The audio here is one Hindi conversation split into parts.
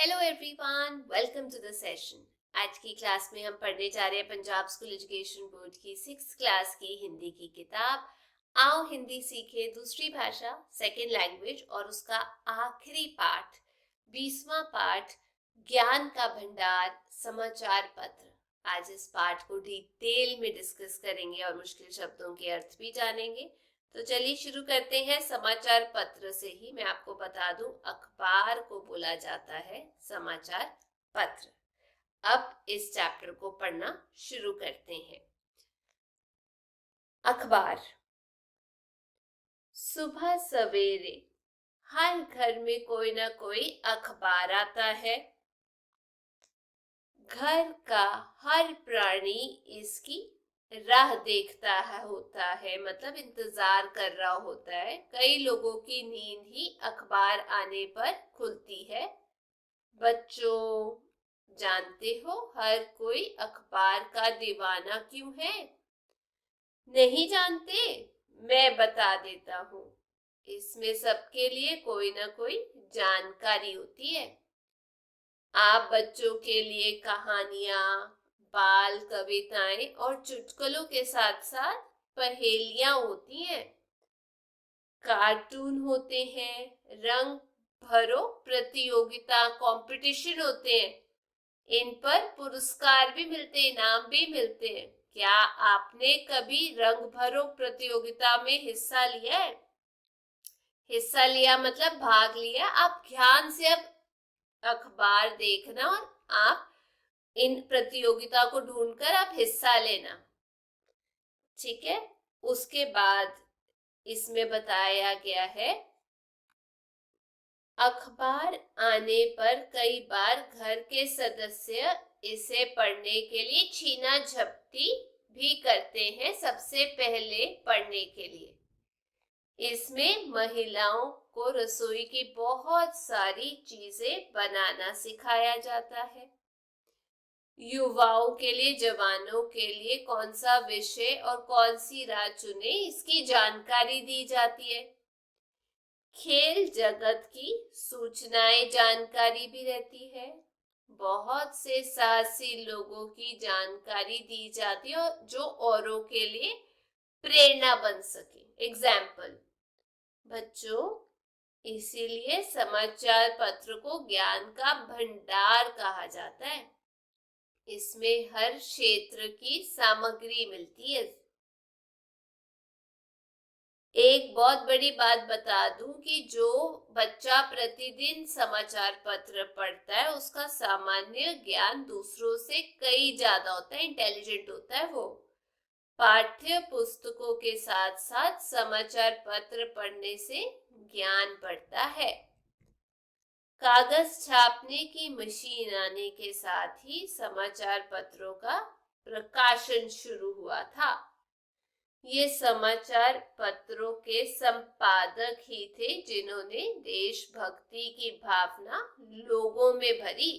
Hello everyone, welcome to the session. आज की क्लास में हम पढ़ने जा रहे हैं पंजाब स्कूल एजुकेशन बोर्ड की 6th क्लास की हिंदी की किताब आओ हिंदी सीखे दूसरी भाषा सेकेंड लैंग्वेज और उसका आखिरी पाठ 20वां पाठ ज्ञान का भंडार समाचार पत्र। आज इस पाठ को डिटेल में डिस्कस करेंगे और मुश्किल शब्दों के अर्थ भी जानेंगे। तो चलिए शुरू करते हैं। समाचार पत्र से ही मैं आपको बता दूं, अखबार को बोला जाता है समाचार पत्र। अब इस चैप्टर को पढ़ना शुरू करते हैं। अखबार। सुबह सवेरे हर घर में कोई ना कोई अखबार आता है। घर का हर प्राणी इसकी राह देखता होता है, मतलब इंतजार कर रहा होता है। कई लोगों की नींद ही अखबार आने पर खुलती है। बच्चों, जानते हो हर कोई अखबार का दीवाना क्यों है? नहीं जानते? मैं बता देता हूँ। इसमें सबके लिए कोई ना कोई जानकारी होती है। आप बच्चों के लिए कहानियां, बाल कविताएं और चुटकुलों के साथ साथ पहेलियां होती हैं, कार्टून होते हैं, रंग भरो प्रतियोगिता कंपटीशन होते हैं। इन पर पुरस्कार भी मिलते हैं, इनाम भी मिलते हैं। क्या आपने कभी रंग भरो प्रतियोगिता में हिस्सा लिया है? हिस्सा लिया मतलब भाग लिया। आप ध्यान से अब अखबार देखना और आप इन प्रतियोगिता को ढूंढकर आप हिस्सा लेना, ठीक है। उसके बाद इसमें बताया गया है, अखबार आने पर कई बार घर के सदस्य इसे पढ़ने के लिए छीना झपटी भी करते हैं, सबसे पहले पढ़ने के लिए। इसमें महिलाओं को रसोई की बहुत सारी चीजें बनाना सिखाया जाता है। युवाओं के लिए, जवानों के लिए कौन सा विषय और कौन सी राह चुने इसकी जानकारी दी जाती है। खेल जगत की सूचनाएं जानकारी भी रहती है। बहुत से साहसी लोगों की जानकारी दी जाती है जो औरों के लिए प्रेरणा बन सके। एग्जाम्पल। बच्चों, इसीलिए समाचार पत्र को ज्ञान का भंडार कहा जाता है। इसमें हर क्षेत्र की सामग्री मिलती है। एक बहुत बड़ी बात बता दूं कि जो बच्चा प्रतिदिन समाचार पत्र पढ़ता है उसका सामान्य ज्ञान दूसरों से कई ज्यादा होता है, इंटेलिजेंट होता है वो। पाठ्य पुस्तकों के साथ साथ समाचार पत्र पढ़ने से ज्ञान बढ़ता है। कागज छापने की मशीन आने के साथ ही समाचार पत्रों का प्रकाशन शुरू हुआ था। ये समाचार पत्रों के संपादक ही थे जिन्होंने देशभक्ति की भावना लोगों में भरी।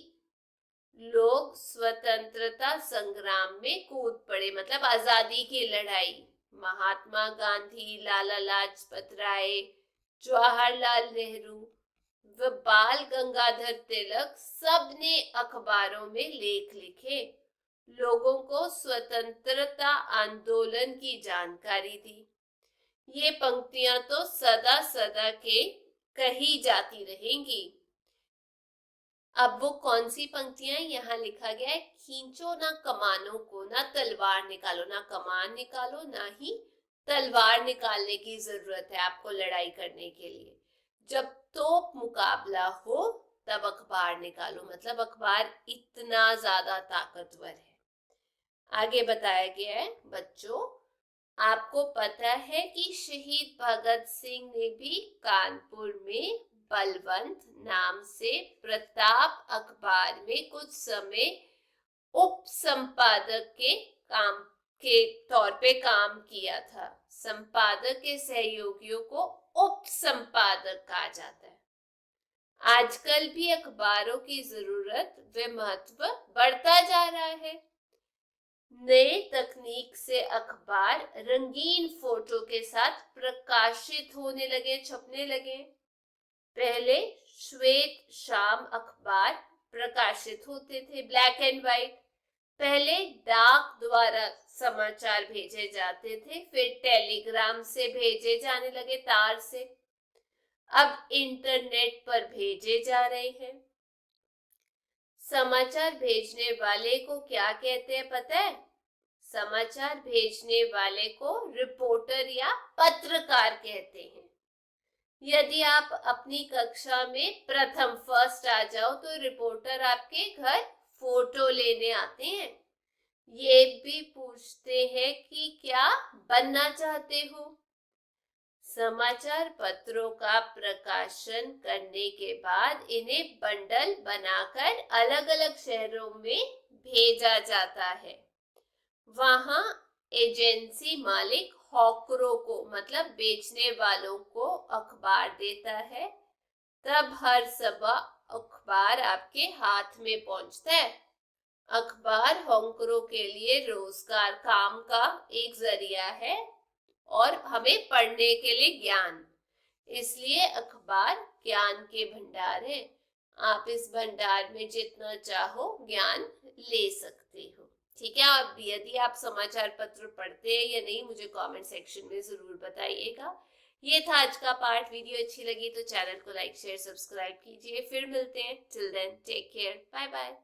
लोग स्वतंत्रता संग्राम में कूद पड़े, मतलब आजादी की लड़ाई। महात्मा गांधी, लाला लाजपत राय, जवाहरलाल नेहरू व बाल गंगाधर तिलक सब ने अखबारों में लेख लिखे, लोगों को स्वतंत्रता आंदोलन की जानकारी दी। ये पंक्तियां तो सदा सदा के कही जाती रहेंगी। अब वो कौन सी पंक्तियां यहाँ लिखा गया है, खींचो ना कमानों को, ना तलवार निकालो, ना कमान निकालो, ना ही तलवार निकालने की जरूरत है आपको लड़ाई करने के लिए। जब तोप मुकाबला हो तब अखबार निकालो, मतलब अखबार इतना ज्यादा ताकतवर है। आगे बताया गया है, बच्चों आपको पता है कि शहीद भगत सिंह ने भी कानपुर में बलवंत नाम से प्रताप अखबार में कुछ समय उप संपादक के तौर पे काम किया था। संपादक के सहयोगियों को उप संपादक कहा जाता है। आजकल भी अखबारों की जरूरत व महत्व बढ़ता जा रहा है। नए तकनीक से अखबार रंगीन फोटो के साथ प्रकाशित होने लगे, छपने लगे। पहले श्वेत शाम अखबार प्रकाशित होते थे, ब्लैक एंड व्हाइट। पहले डाक द्वारा समाचार भेजे जाते थे, फिर टेलीग्राम से भेजे जाने लगे, तार से। अब इंटरनेट पर भेजे जा रहे हैं। समाचार भेजने वाले को क्या कहते हैं पता है? समाचार भेजने वाले को रिपोर्टर या पत्रकार कहते हैं। यदि आप अपनी कक्षा में प्रथम फर्स्ट आ जाओ तो रिपोर्टर आपके घर फोटो लेने आते हैं। ये भी पूछते हैं कि क्या बनना चाहते हो। समाचार पत्रों का प्रकाशन करने के बाद इन्हें बंडल बनाकर अलग अलग शहरों में भेजा जाता है। वहां एजेंसी मालिक हॉकरों को, मतलब बेचने वालों को अखबार देता है। तब हर सुबह अखबार आपके हाथ में पहुंचता है। अखबार हॉकरों के लिए रोजगार, काम का एक जरिया है और हमें पढ़ने के लिए ज्ञान। इसलिए अखबार ज्ञान के भंडार है। आप इस भंडार में जितना चाहो ज्ञान ले सकते हो। ठीक है। अब यदि आप समाचार पत्र पढ़ते हैं या नहीं, मुझे कमेंट सेक्शन में जरूर बताइएगा। ये था आज का पार्ट। वीडियो अच्छी लगी तो चैनल को लाइक शेयर सब्सक्राइब कीजिए। फिर मिलते हैं। Till then take care, bye bye.